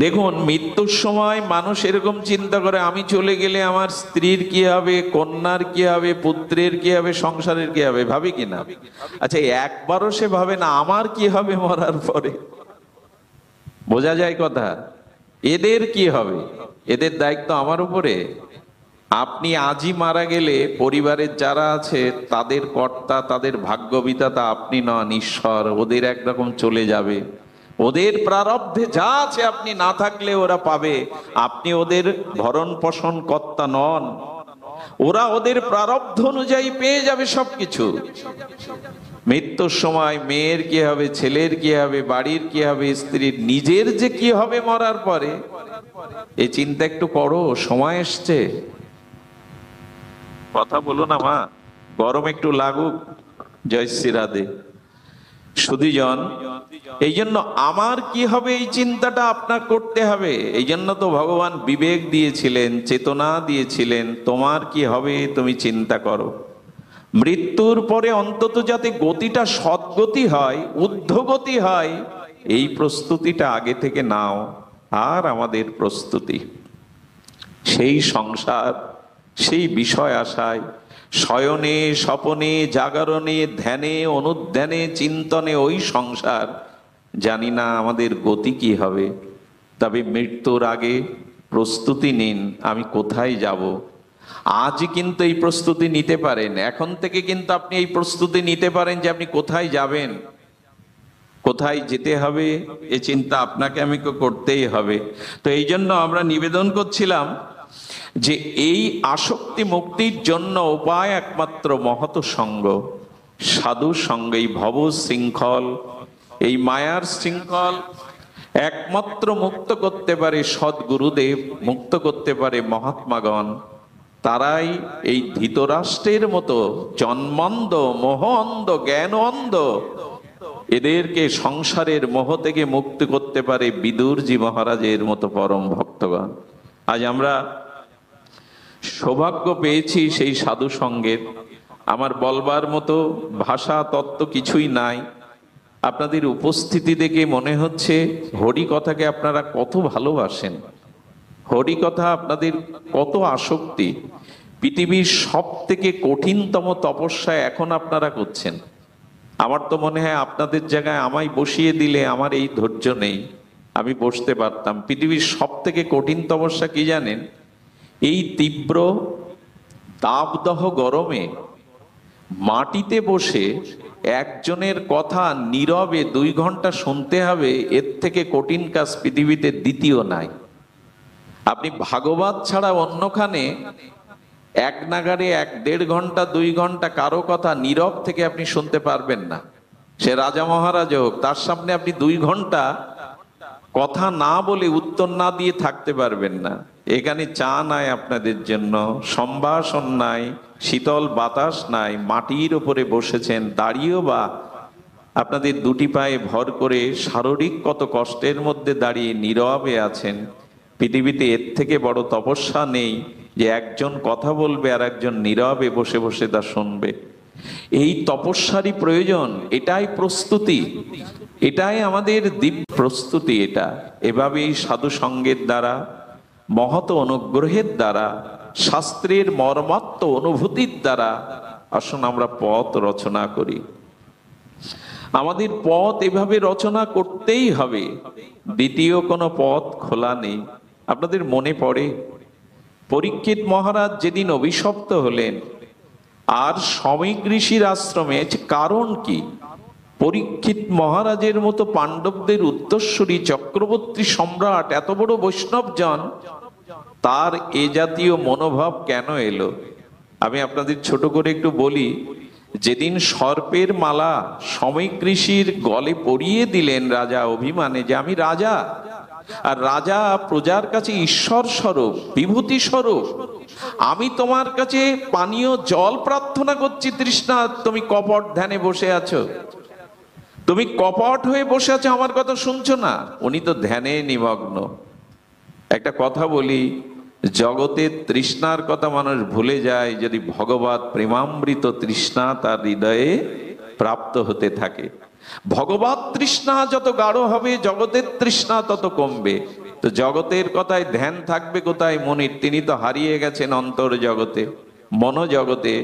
দেখুন, মৃত্যুর সময় মানুষ এরকম চিন্তা করে, আমি চলে গেলে আমার স্ত্রীর কি হবে, কন্যার কি হবে, পুত্রের কি হবে, সংসারের কি হবে, ভাবে কিনা? আচ্ছা, একবারও সে ভাবে না আমার কি হবে মরার পরে। বোঝা যায় কথা? এদের কি হবে, এদের দায়িত্ব আমার উপরে। আপনি আজই মারা গেলে পরিবারের যারা আছে তাদের কর্তা, তাদের ভাগ্য বিধাতা আপনি নন, ঈশ্বর। ওদের একরকম চলে যাবে, ওদের প্রারব্ধে যা আছে আপনি না থাকলে ওরা পাবে। আপনি ওদের ভরণ পোষণ কর্তা নন, ওরা ওদের প্রারব্ধ অনুযায়ী পেয়ে যাবে সবকিছু। মৃত্যুর সময় মেয়ের কি হবে, ছেলের কি হবে, বাড়ির কি হবে, স্ত্রীর, নিজের যে কি হবে মরার পরে, এই চিন্তা একটু করো। সময় এসছে। কথা বলো না মা, গরম একটু লাগুক। জয় শ্রী রাধে। সুধীজন, এই জন্য আমার কি হবে এই চিন্তাটা আপনার করতে হবে। এই জন্য তো ভগবান বিবেক দিয়েছিলেন, চেতনা দিয়েছিলেন, তোমার কি হবে তুমি চিন্তা করো। মৃত্যুর পরে অন্তত যাতে গতিটা সদ্গতি হয়, ঊর্ধ্বগতি হয়, এই প্রস্তুতিটা আগে থেকে নাও। আর আমাদের প্রস্তুতি সেই সংসার, সেই বিষয় আশায়, শয়নে স্বপনে জাগরণে ধ্যানে অনুধ্যানে চিন্তনে ওই সংসার। জানি না আমাদের গতি কি হবে, তবে মৃত্যুর আগে প্রস্তুতি নিন, আমি কোথায় যাব। আজ কিন্তু এই প্রস্তুতি নিতে পারেন, এখন থেকে কিন্তু আপনি এই প্রস্তুতি নিতে পারেন যে আপনি কোথায় যাবেন, কোথায় যেতে হবে। এ চিন্তা আপনাকে আমি করতেই হবে। তো এই জন্য আমরা নিবেদন করছিলাম যে এই আসক্তি মুক্তির জন্য উপায় একমাত্র মহৎ সঙ্গ, সাধু সঙ্গ। এই ভব শৃঙ্খল, এই মায়ার শৃঙ্খল একমাত্র মুক্ত করতে পারে সদ্গুরুদেব, মুক্ত করতে পারে মহাত্মাগণ। তারাই এই ধৃতরাষ্ট্রের মতো জন্মান্ধ, মোহ অন্ধ, জ্ঞান অন্ধ, এদেরকে সংসারের মোহ থেকে মুক্ত করতে পারে বিদুরজি মহারাজের মতো পরম ভক্তগণ। আজ আমরা সৌভাগ্য পেয়েছি সেই সাধু সঙ্গের। আমার বলবার মতো ভাষা তত্ত্ব কিছুই নাই। আপনাদের উপস্থিতি দেখে মনে হচ্ছে হরি কথাকে আপনারা কত ভালোবাসেন, হরি কথা আপনাদের কত আসক্তি। পৃথিবীর সব থেকে কঠিনতম তপস্যা এখন আপনারা করছেন। আমার তো মনে হয় আপনাদের জায়গায় আমায় বসিয়ে দিলে আমার এই ধৈর্য নেই, আমি বসতে পারতাম। পৃথিবীর সব থেকে কঠিন তপস্যা কি জানেন? এই তীব্র তাপদহ গরমে মাটিতে বসে একজনের কথা নীরবে 2 ঘন্টা শুনতে হবে। এর থেকে কঠিন কাজ পৃথিবীতে দ্বিতীয় নাই। আপনি ভাগবত ছাড়া অন্যখানে এক নাগারে 1-1.5 ঘন্টা 2 ঘন্টা কারো কথা নীরব থেকে আপনি শুনতে পারবেন না। সে রাজা মহারাজ হোক, তার সামনে আপনি 2 ঘন্টা কথা না বলে, উত্তর না দিয়ে থাকতে পারবেন না। এখানে চা নাই আপনাদের জন্য, সম্ভাষণ নাই, শীতল বাতাস নাই, মাটির উপরে বসেছেন, দাঁড়িয়েও বা আপনাদের 2টি পায়ে ভর করে শারীরিক কত কষ্টের মধ্যে দাঁড়িয়ে নীরবে আছেন। পৃথিবীতে এর থেকে বড় তপস্যা নেই যে একজন কথা বলবে আর একজন নীরবে বসে বসে তা শুনবে। এই তপস্যারই প্রয়োজন, এটাই প্রস্তুতি, এটাই আমাদের দিব্য প্রস্তুতি। এটা এভাবেই সাধু সঙ্গের দ্বারা, মহৎ অনুগ্রহের দ্বারা, শাস্ত্রের মর্মাত্ম অনুভূতির দ্বারা আসুন আমরা পথ রচনা করি। আমাদের পথ এভাবে রচনা করতেই হবে, দ্বিতীয় কোনো পথ খোলা নেই। আপনাদের মনে পড়ে পরীক্ষিত মহারাজ যেদিন অভিশপ্ত হলেন আর সমীক ঋষির আশ্রমে, কারণ কি? পরীক্ষিত মহারাজের মতো পাণ্ডবদের উত্তরসূরি চক্রবর্তী সম্রাট, এত বড় বৈষ্ণবজন, তার এ জাতীয় মনোভাব কেন এলো? আমি আপনাদের ছোট করে একটু বলি। যেদিন সর্পের মালা সমীক ঋষির গলে পরিয়ে দিলেন রাজা অভিমানে যে আমি রাজা, আর রাজা প্রজার কাছে ঈশ্বর স্বরূপ, বিভূতি স্বরূপ, আমি তোমার কাছে পানীয় জল প্রার্থনা করছি তৃষ্ণা, তুমি কপট ধ্যানে বসে আছো, তুমি কপট হয়ে বসে আছো, আমার কথা শুনছো না। উনি তো ধ্যানে নিমগ্ন। একটা কথা বলি, জগতের তৃষ্ণার কথা মানুষ ভুলে যায় যদি ভগবত প্রেমামৃত তৃষ্ণা তার হৃদয়ে প্রাপ্ত হতে থাকে। ভগবত তৃষ্ণা যত গাঢ় হবে, জগতের তৃষ্ণা তত কমবে। তো জগতের কথায় ধ্যান থাকবে কোথায় মনির? তিনি তো হারিয়ে গেছেন অন্তর জগতে, মনোজগতে,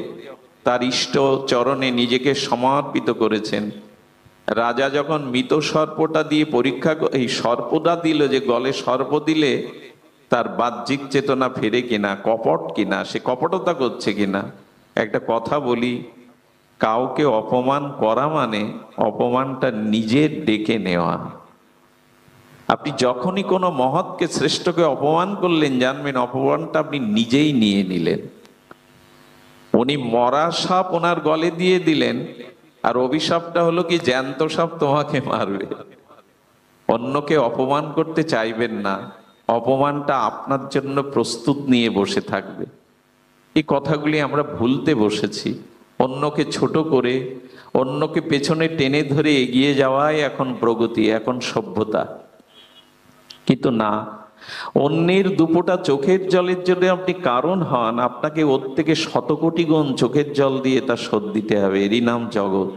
তার ইষ্ট চরণে নিজেকে সমর্পিত করেছেন। রাজা যখন মৃত সর্পটা দিয়ে পরীক্ষা, এই সর্পটা দিল, যে গলে সর্প দিলে তার বাহ্যিক চেতনা ফেরে কিনা, কপট কিনা, সে কপটতা করছে কিনা। একটা কথা বলি, কাউকে অপমান করা মানে অপমানটা নিজের ডেকে নেওয়া। আপনি যখনই কোনো মহৎকে, শ্রেষ্ঠকে অপমান করলেন, জানবেন অপমানটা আপনি নিজেই নিয়ে নিলেন। উনি মরা সাপ ওনার গলে দিয়ে দিলেন, আর অভিশাপটা হলো কি, জ্যান্ত সাপ তোমাকে মারবে। অন্যকে অপমান করতে চাইবেন না, অপমানটা আপনার জন্য প্রস্তুত নিয়ে বসে থাকবে। এই কথাগুলি আমরা ভুলতে বসেছি। অন্যকে ছোট করে, অন্যকে পেছনে টেনে ধরে এগিয়ে যাওয়াই এখন প্রগতি, এখন সভ্যতা। কিন্তু না, অন্যের দুপোটা চোখের জলের জন্য আপনি কারণ হন, আপনাকে ওর থেকে শতকোটি গুণ চোখের জল দিয়ে তা শোধ দিতে হবে। এরই নাম জগৎ।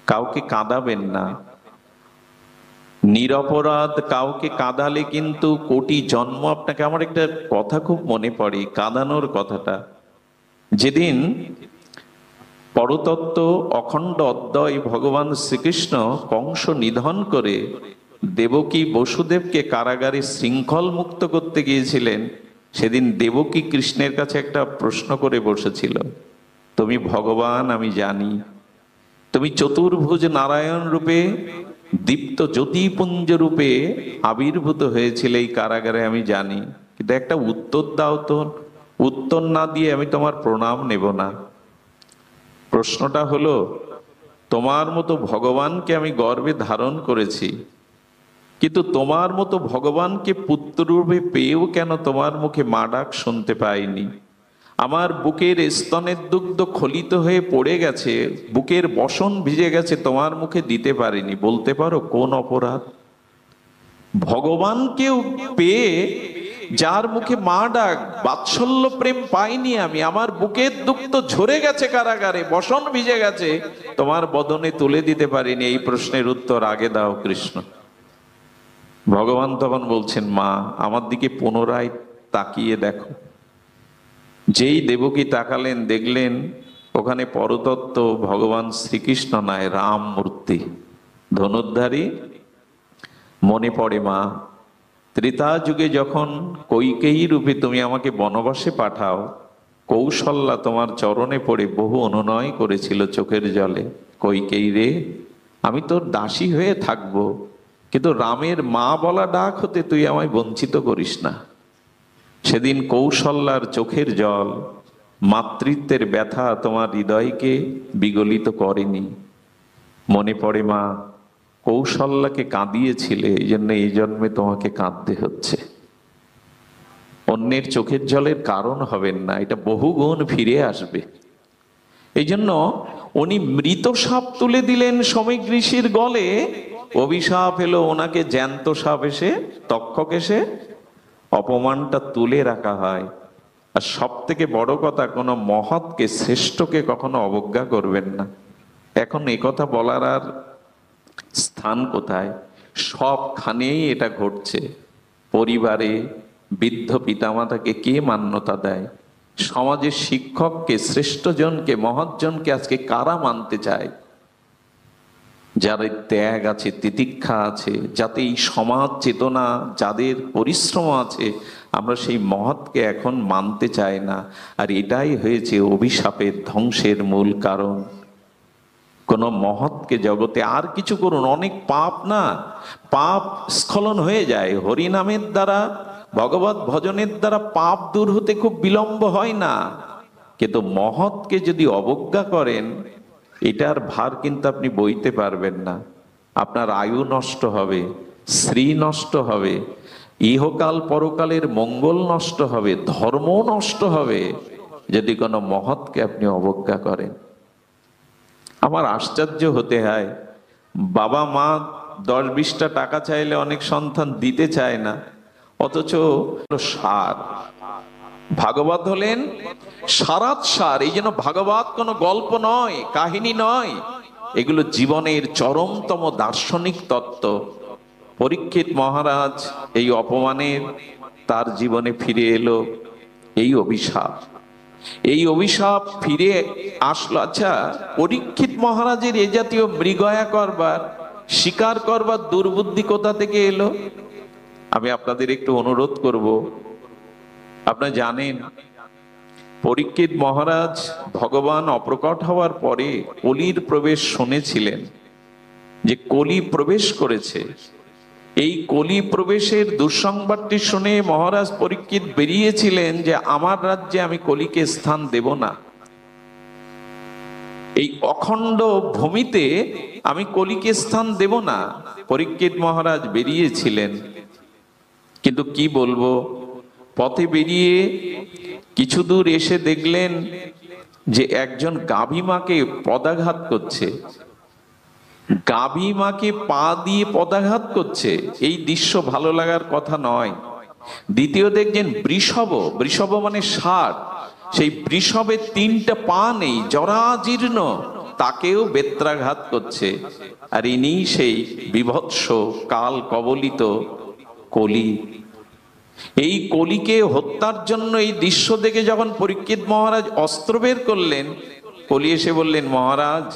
কাউকে কাঁদাবেন না, নিরপরাধ কাউকে কাঁদালে কিন্তু কোটি জন্ম আপনাকে। আমার একটা কথা খুব মনে পড়ে, কাঁদানোর কথাটা। যেদিন পরতত্ত্ব অখণ্ড অদ্বয় ভগবান শ্রীকৃষ্ণ কংস নিধন করে দেবকী বসুদেবকে কারাগারে শৃঙ্খল মুক্ত করতে গিয়েছিলেন, সেদিন দেবকী কৃষ্ণের কাছে একটা প্রশ্ন করে বসেছিল, তুমি ভগবান আমি জানি, তুমি চতুর্ভুজ নারায়ণ রূপে, দীপ্ত জ্যোতিপুঞ্জ রূপে আবির্ভূত হয়েছিলে এই কারাগারে, আমি জানি, কিন্তু একটা উত্তর দাও তো। উত্তর না দিয়ে আমি তোমার প্রণাম নেব না। প্রশ্নটা হলো, তোমার মতো ভগবানকে আমি গর্ভে ধারণ করেছি, কিন্তু তোমার মতো ভগবানকে পুত্ররূপে পেয়েও কেন তোমার মুখে মা ডাক শুনতে পাইনি? আমার বুকের স্তনের দুগ্ধ খলিত হয়ে পড়ে গেছে, বুকের বসন ভিজে গেছে, তোমার মুখে দিতে পারিনি। বলতে পারো কোন অপরাধ? ভগবানকেও পেয়ে যার মুখে মা ডাক, বাৎসল্য প্রেম পাইনি আমি, আমার বুকের দুগ্ধ ঝরে গেছে কারাগারে, বসন ভিজে গেছে, তোমার বদনে তুলে দিতে পারিনি। এই প্রশ্নের উত্তর আগে দাও কৃষ্ণ। ভগবান তখন বলছেন, মা আমার দিকে পুনরায় তাকিয়ে দেখো। যেই দেবকী তাকালেন, দেখলেন ওখানে পরতত্ত্ব ভগবান শ্রীকৃষ্ণ নয়, রাম মূর্তি, ধনুর্ধারী। মনে পড়ে মা, ত্রেতা যুগে যখন কৈকেয়ী রূপে তুমি আমাকে বনবাসে পাঠাও, কৌশল্যা তোমার চরণে পড়ে বহু অনুনয় করেছিল চোখের জলে, কৈকেয়ী রে আমি তোর দাসী হয়ে থাকবো, কিন্তু রামের মা বলা ডাক হতে তুই আমায় বঞ্চিত করিস না। সেদিন কৌশল্যার চোখের জল, মাতৃত্বের ব্যথা তোমার হৃদয়কে বিগলিত করেনি। মনে পড়ে মা, কৌশল্যাকে কাঁদিয়েছিলে, এই জন্য এই জন্মে তোমাকে কাঁদতে হচ্ছে। অন্যের চোখের জলের কারণ হবেন না, এটা বহুগুণ ফিরে আসবে। এই জন্য উনি মৃত সাপ তুলে দিলেন সমীক ঋষির গলে, অভিশাপ এলো ওনাকে জ্যান্ত সাপ এসে, তক্ষক এসে, অপমানটা তুলে রাখা হয়। আর সব থেকে বড় কথা, কোনো মহৎকে, শ্রেষ্ঠকে কখনো অবজ্ঞা করবেন না। এখন এই কথা বলার আর স্থান কোথায়? সবখানেই এটা ঘটছে। পরিবারে বৃদ্ধ পিতামাতাকে কে মান্যতা দেয়? সমাজের শিক্ষককে, শ্রেষ্ঠজনকে, মহৎজনকে আজকে কারা মানতে চায়? যাদের ত্যাগ আছে, তিতিক্ষা আছে, যাতে এই সমাজ চেতনা, যাদের পরিশ্রম আছে, আমরা সেই মহৎকে এখন মানতে চাই না। আর এটাই হয়েছে অভিশাপের, ধ্বংসের মূল কারণ। কোন মহৎকে জগতে আর কিছু করুন, অনেক পাপ না, পাপ স্খলন হয়ে যায় হরিনামের দ্বারা, ভগবত ভজনের দ্বারা পাপ দূর হতে খুব বিলম্ব হয় না। কিন্তু মহৎকে যদি অবজ্ঞা করেন, এটার ভার কিন্তু আপনি বইতে পারবেন না। আপনার আয়ু নষ্ট হবে, শ্রী নষ্ট হবে, ইহকাল পরকালের মঙ্গল নষ্ট হবে, ধর্ম নষ্ট হবে, যদি কোনো মহৎকে আপনি অবজ্ঞা করেন। আমার আশ্চর্য হতে হয়, বাবা মা 10-20টা টাকা চাইলে অনেক সন্তান দিতে চায় না, অথচ সার। ভাগবত হলেন সারাৎ সার। এই জন্য ভাগবত কোনো গল্প নয়, কাহিনী নয়, এগুলো জীবনের চরমতম দার্শনিক তত্ত্ব। পরীক্ষিত মহারাজ এই অপমানের তার জীবনে ফিরে এলো এই অভিশাপ। এই অভিশাপ ফিরে আসলো। আচ্ছা, পরীক্ষিত মহারাজের এ জাতীয় মৃগয়া করবার, শিকার করবার দুর্বুদ্ধি কোথা থেকে এলো? আমি আপনাদের একটু অনুরোধ করব, আপনারা জানেন পরীক্ষিত মহারাজ ভগবান অপ্রকট হওয়ার পরে কলির প্রবেশ শুনেছিলেন, যে কলি প্রবেশ করেছে। এই কলি প্রবেশের দুঃসংবাদটি শুনে মহারাজ পরীক্ষিত বেরিয়েছিলেন যে আমার রাজ্যে আমি কলিকে স্থান দেব না, এই অখণ্ড ভূমিতে আমি কলিকে স্থান দেব না। পরীক্ষিত মহারাজ বেরিয়েছিলেন, কিন্তু কি বলবো, পথে বেরিয়ে কিছু দূর এসে দেখলেন যে একজন গাভী মাকে পদাঘাত করছে, গাভী মাকে পা দিয়ে পদাঘাত করছে। এই দৃশ্য ভালো লাগার কথা নয়। দ্বিতীয় দেখছেন বৃষভ, বৃষভ মানে ষাঁড়, সেই বৃষভের 3টা পা নেই, জরাজীর্ণ, তাকেও বেত্রাঘাত করছে। আর ইনি সেই বিভৎস কাল কবলিত কলি। এই কলিকে হত্যার জন্য এই দৃশ্য দেখে যখন পরীক্ষিত মহারাজ অস্ত্র বের করলেন, কলি এসে বললেন, মহারাজ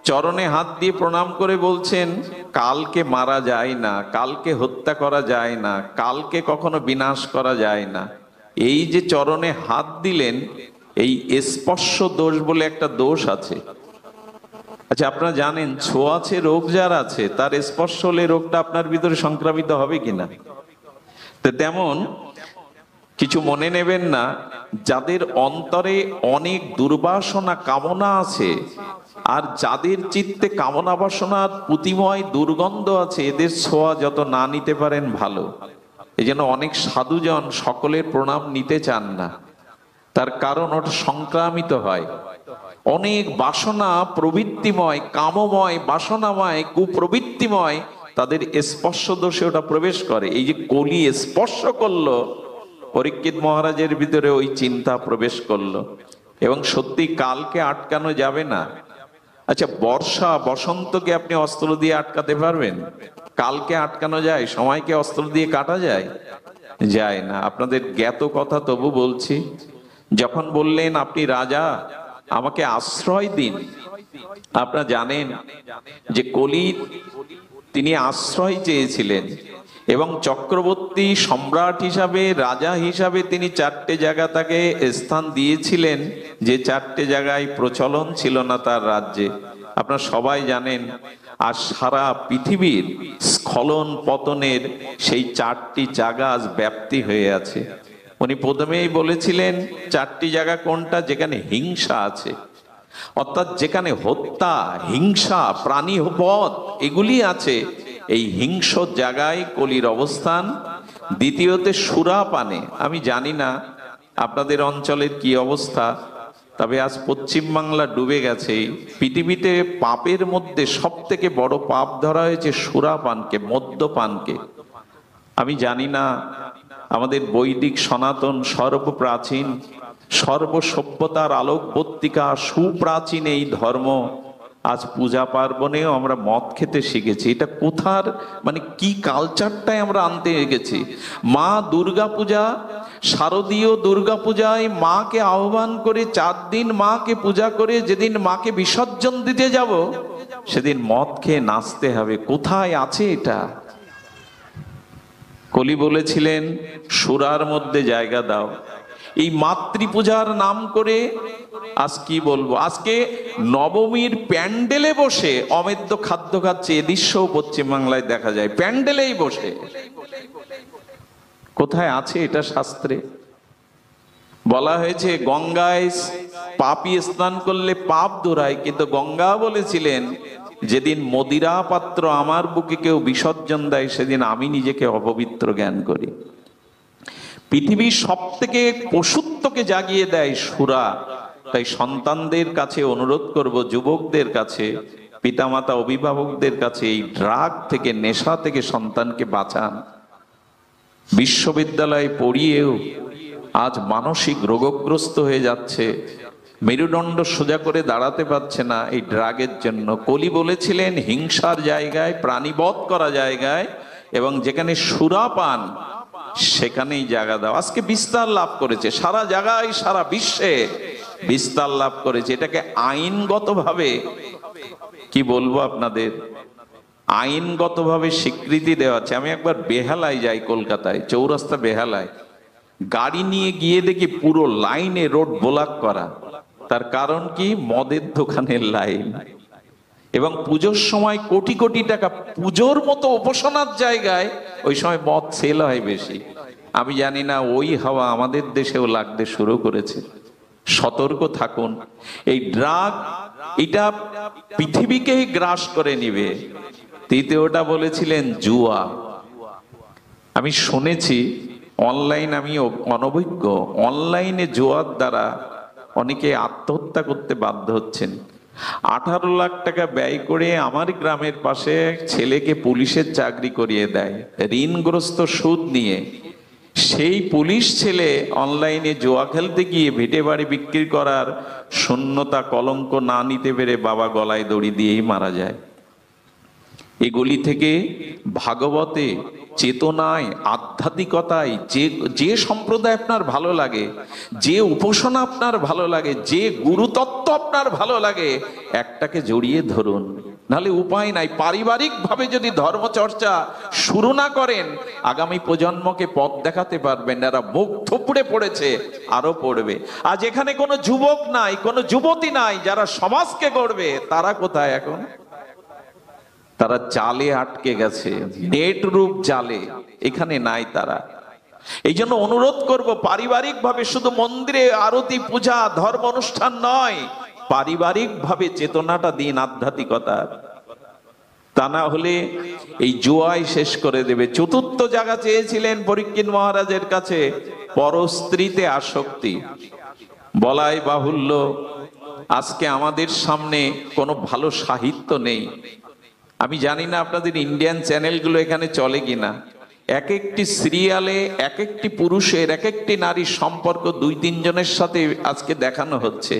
চরণে হাত দিয়ে প্রণাম করে বলছেন, কালকে মারা যায় না, কালকে হত্যা করা যায় না, কালকে কখনো বিনাশ করা যায় না। এই যে চরণে হাত দিলেন, এই স্পর্শ দোষ বলে একটা দোষ আছে। আচ্ছা, আপনারা জানেন ছোঁয়াচে রোগ যার আছে, তার স্পর্শ হলে রোগটা আপনার ভিতরে সংক্রামিত হবে কিনা? তো তেমন কিছু মনে নেবেন না, যাদের অন্তরে অনেক দুর্বাসনা কামনা আছে, আর যাদের চিত্তে কামনা বাসনার পুতিময় দুর্গন্ধ আছে, এদের ছোঁয়া যত না নিতে পারেন ভালো। এই জন্য অনেক সাধুজন সকলের প্রণাম নিতে চান না, তার কারণ ওটা সংক্রামিত হয়। অনেক বাসনা প্রবৃত্তিময়, কামময়, বাসনাময়, কুপ্রবৃত্তিময়, তাদের স্পর্শ দোষে ওটা প্রবেশ করে। এই যে কলি স্পর্শ করলো, পরীক্ষিত মহারাজের ভিতরে ওই চিন্তা প্রবেশ করলো, এবং সত্যি কালকে আটকানো যাবে না। আচ্ছা, বর্ষা বসন্তকে আপনি অস্ত্র দিয়ে আটকাতে পারবেন? কালকে আটকানো যায়? সময়কে অস্ত্র দিয়ে কাটা যায়? যায় না। আপনাদের জ্ঞাত কথা তবু বলছি, যখন বললেন আপনি রাজা, আমাকে আশ্রয় দিন, আপনারা জানেন যে কলি তিনি আশ্রয় চেয়েছিলেন, এবং চক্রবর্তী সম্রাট হিসাবে, রাজা হিসাবে তিনি 4টে জায়গা তাকে স্থান দিয়েছিলেন, যে 4টে জায়গায় প্রচলন ছিল না তার রাজ্যে। আপনারা সবাই জানেন। আর সারা পৃথিবীর স্খলন পতনের সেই 4টি জায়গা আজ ব্যাপ্তি হয়ে আছে। উনি প্রথমেই বলেছিলেন 4টি জায়গা কোনটা? যেখানে হিংসা আছে, অর্থাৎ যেখানে হত্যা, হিংসা, প্রাণী বধ এগুলি আছে, এই হিংস্র জায়গায় কলির অবস্থান। দ্বিতীয়তে সুরাপানে, আমি জানি না আপনাদের অঞ্চলের কি অবস্থা, তবে আজ পশ্চিম বাংলা ডুবে গেছে। পৃথিবীতে পাপের মধ্যে সব থেকে বড় পাপ ধরা হয়েছে সুরাপানকে, মদ্যপানকে। আমি জানি না, আমাদের বৈদিক সনাতন সর্বপ্রাচীন, সর্বসভ্যতার আলোকবর্তিকা, সুপ্রাচীন এই ধর্ম, আজ পূজা পার্বণেও আমরা মদ খেতে শিখেছি। এটা কোথার, মানে কি কালচারটাই আমরা আনতে গেছি। মা দুর্গা পূজা, শারদীয় দুর্গা পূজায় মাকে আহ্বান করে 4 দিন মাকে পূজা করে যেদিন মাকে বিসর্জন দিতে যাব, সেদিন মদ খেয়ে নাচতে হবে। কোথায় আছে এটা? কলি বলেছিলেন সুরার মধ্যে জায়গা দাও। এই মাতৃপূজার নাম করে আজ কি বলবো, আজকে নবমীর প্যান্ডেলে বসে অমেদ্য খাদ্য খাচ্ছে, এ দৃশ্যও পশ্চিমবাংলায় দেখা যায়, প্যান্ডেলেই বসে। কোথায় আছে এটা? শাস্ত্রে বলা হয়েছে গঙ্গায় পাপী স্নান করলে পাপ দূরায়, কিন্তু গঙ্গা বলেছিলেন যেদিন মদিরা পাত্র আমার বুকে কেউ বিসর্জন দেয়, সেদিন আমি নিজেকে অপবিত্র জ্ঞান করি। পৃথিবীর সব থেকে পশুত্বকে জাগিয়ে দেয় সুরা। তাই সন্তানদের কাছে অনুরোধ করব, যুবকদের কাছে, পিতামাতা অভিভাবকদের কাছে, এই ড্রাগ থেকে, নেশা থেকে সন্তানকে বাঁচান। বিশ্ববিদ্যালয়ে পড়িয়েও আজ মানসিক রোগগ্রস্ত হয়ে যাচ্ছে, মেরুদণ্ড সোজা করে দাঁড়াতে পারছে না এই ড্রাগের জন্য। কলি বলেছিলেন হিংসার জায়গায়, প্রাণীবধ করা জায়গায় এবং যেখানে সুরা পান সেখানেই জায়গা দাও। আজকে বিস্তার লাভ করেছে, সারা জায়গায় সারা বিশ্বে বিস্তার লাভ করেছে। এটাকে আইনগতভাবে কি বলবো আপনাদের, আইনগতভাবে স্বীকৃতি দেওয়া আছে। আমি একবার বেহালায় যাই, কলকাতায় চৌরাস্তা বেহালায়, গাড়ি নিয়ে গিয়ে দেখি পুরো লাইনে রোড ব্লক করা। তার কারণ কি? মদের দোকানের লাইন। এবং পুজোর সময় কোটি কোটি টাকা, পুজোর মতো উপাসনার জায়গায় ওই সময় মদ সেল হয় বেশি। আমি জানি না ওই হাওয়া আমাদের দেশেও লাগতে শুরু করেছে। সতর্ক থাকুন। এই ড্রাগ এটা পৃথিবীকেই গ্রাস করে নিবে। তৃতীয়টা বলেছিলেন জুয়া। আমি শুনেছি অনলাইন, আমি অনভিজ্ঞ, অনলাইনে জুয়ার দ্বারা অনেকে আত্মহত্যা করতে বাধ্য হচ্ছেন। 18 লাখ টাকা ব্যয় করে আমার গ্রামের পাশে ছেলেকে পুলিশের চাকরি করিয়ে দেয় ঋণগ্রস্ত সুদ নিয়ে। সেই পুলিশ ছেলে অনলাইনে জুয়া খেলতে গিয়ে ভিটে বাড়ি বিক্রি করার শূন্যতা কলঙ্ক না নিতে পেরে বাবা গলায় দড়ি দিয়েই মারা যায়। এগুলি থেকে ভাগবতে, চেতনায়, আধ্যাত্মিকতায় যে সম্প্রদায় আপনার ভালো লাগে, যে উপাসনা আপনার ভালো লাগে, যে গুরুতত্ত্ব আপনার ভালো লাগে, একটাকে জড়িয়ে ধরুন, নাহলে উপায় নাই। পারিবারিক ভাবে যদি ধর্মচর্চা শুরু না করেন, আগামী প্রজন্মকে পথ দেখাতে পারবেন। এরা মুখ থুবড়ে পড়েছে, আরো পড়বে। আজ এখানে কোনো যুবক নাই, কোনো যুবতী নাই যারা সমাজকে গড়বে। তারা কোথায় এখন? তারা জালে আটকে গেছে, নেট রূপ জালে, এখানে নাই তারা। এই জন্য অনুরোধ করব, পারিবারিক ভাবে শুধু মন্দিরে আরতি পূজা ধর্ম অনুষ্ঠান নয়, পারিবারিক ভাবে চেতনাটা দিন আধ্যাত্মিকতার। তা না হলে এই জুয়াই শেষ করে দেবে। চতুর্থ জায়গা চেয়েছিলেন পরীক্ষিত মহারাজের কাছে, পরস্ত্রীতে আসক্তি। বলাই বাহুল্য, আজকে আমাদের সামনে কোনো ভালো সাহিত্য নেই। আমি জানি না আপনাদের ইন্ডিয়ান চ্যানেলগুলো এখানে চলে কিনা। এক একটি সিরিয়ালে এক একটি পুরুষের এক একটি নারীর সম্পর্ক 2-3 জনের সাথে আজকে দেখানো হচ্ছে।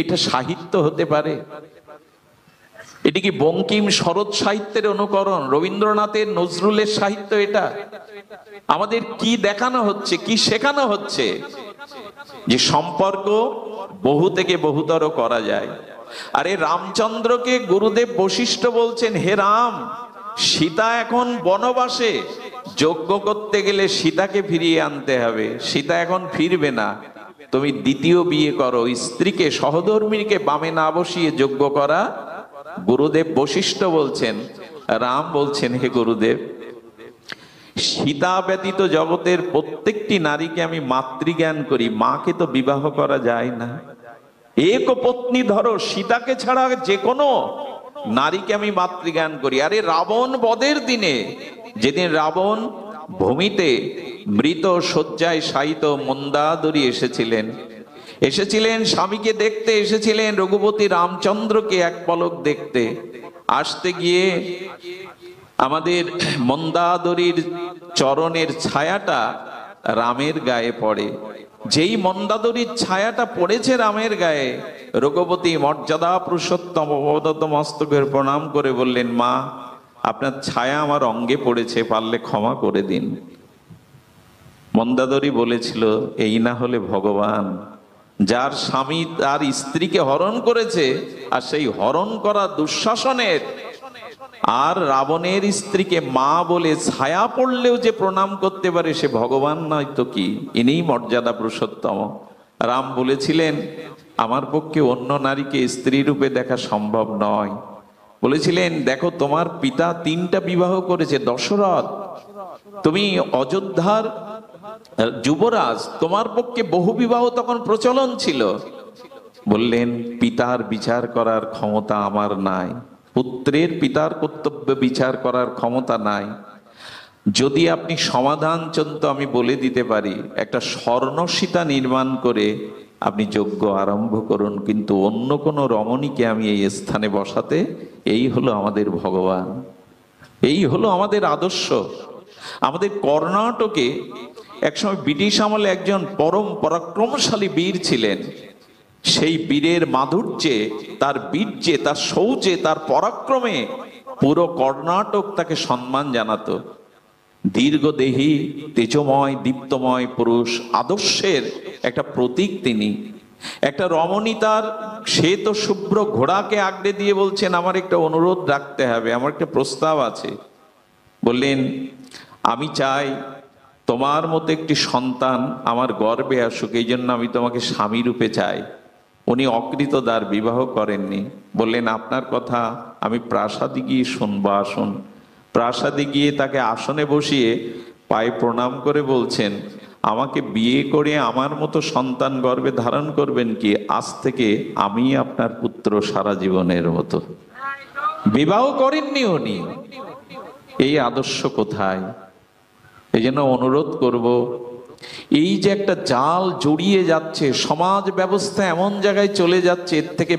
এটা সাহিত্য হতে পারে? এটি কি বঙ্কিম শরৎ সাহিত্যের অনুকরণ, রবীন্দ্রনাথের নজরুলের সাহিত্য? এটা আমাদের কি দেখানো হচ্ছে, কি শেখানো হচ্ছে? যে সম্পর্ক বহু থেকে বহুতর করা যায়। আরে রামচন্দ্রকে গুরুদেব বশিষ্ঠ বলছেন, হে রাম, সীতা এখন বনবাসে, যজ্ঞ করতে গেলে সীতাকে ফিরিয়ে আনতে হবে। সীতা এখন ফিরবে না, তুমি দ্বিতীয় বিয়ে করো, স্ত্রীকে সহধর্মীকে বামে না বসিয়ে যজ্ঞ করা। গুরুদেব বশিষ্ঠ বলছেন, রাম বলছেন, হে গুরুদেব, সীতা ব্যতীত জগতের প্রত্যেকটি নারীকে আমি মাতৃজ্ঞান করি, মাকে তো বিবাহ করা যায় না। এক পত্নী ধরো, সীতাকে ছাড়া যে কোনো নারীকে আমি মাতৃজ্ঞান করি। আরে রাবণ বধের দিনে, যেদিন রাবণ ভূমিতে মৃত শয্যায় শায়িত মন্দাদরী এসেছিলেন স্বামীকে দেখতে, এসেছিলেন রঘুপতি রামচন্দ্রকে এক পলক দেখতে। আসতে গিয়ে আমাদের মন্দাদরীর চরণের ছায়াটা রামের গায়ে পড়ে। যেই মন্দাদরীর ছায়াটা পড়েছে রামের গায়ে, রঘুপতি মর্যাদা পুরুষোত্তম অবদত্ত মস্তকের প্রণাম করে বললেন, মা, আপনার ছায়া আমার অঙ্গে পড়েছে, পারলে ক্ষমা করে দিন। মন্দাদরী বলেছিল, এই না হলে ভগবান, যার স্বামী তার স্ত্রীকে হরণ করেছে, আর সেই হরণ করা দুঃশাসনের আর রাবণের স্ত্রীকে মা বলে ছায়া পড়লেও যে প্রণাম করতে পারে, সে ভগবান নয় তো কি? ইনিই মর্যাদা পুরুষোত্তম। রাম বলেছিলেন, আমার পক্ষে অন্য নারীকে স্ত্রী রূপে দেখা সম্ভব নয়। বলেছিলেন, দেখো, তোমার পিতা 3টা বিবাহ করেছে, দশরথ, তুমি অযোধ্যার যুবরাজ, তোমার পক্ষে বহু বিবাহ তখন প্রচলন ছিল। বললেন, পিতার বিচার করার ক্ষমতা আমার নাই, পুত্রের পিতার কর্তব্য বিচার করার ক্ষমতা নাই। যদি আপনি সমাধান চান তো আমি বলে দিতে পারি, একটা স্বর্ণসীতা নির্মাণ করে আপনি যজ্ঞ আরম্ভ করুন, কিন্তু অন্য কোনো রমণীকে আমি এই স্থানে বসাতে, এই হলো আমাদের ভগবান, এই হলো আমাদের আদর্শ। আমাদের কর্ণাটকে একসময় ব্রিটিশ আমলে একজন পরম পরাক্রমশালী বীর ছিলেন। সেই বীরের মাধুর্যে, তার বীর্যে, তার শৌর্যে, তার পরাক্রমে পুরো কর্ণাটক তাকে সম্মান জানাতো। দীর্ঘদেহী, তেজময়, দীপ্তময় পুরুষ, আদর্শের একটা প্রতীক তিনি। একটা রমণী তার শ্বেত শুভ্র ঘোড়াকে আগড়ে দিয়ে বলছেন, আমার একটা অনুরোধ রাখতে হবে, আমার একটা প্রস্তাব আছে। বললেন, আমি চাই তোমার মতো একটি সন্তান আমার গর্ভে আসুক, এই জন্য আমি তোমাকে স্বামী রূপে চাই। উনি অকৃতদার, বিবাহ করেননি। বললেন, আপনার কথা আমি প্রাসাদে গিয়ে শুনবো, আসুন। প্রাসাদে গিয়ে তাকে আসনে বসিয়ে পায়ে প্রণাম করে বলছেন, আমাকে বিয়ে করে আমার মতো সন্তান গর্ভে ধারণ করবেন কি? আজ থেকে আমি আপনার পুত্র সারা জীবনের মতো। বিবাহ করেননি উনি। এই আদর্শ কোথায়? এই জন্য অনুরোধ করব, এই যে একটা জাল জড়িয়ে যাচ্ছে, সমাজ ব্যবস্থা এমন জায়গায় চলে যাচ্ছে, এর থেকে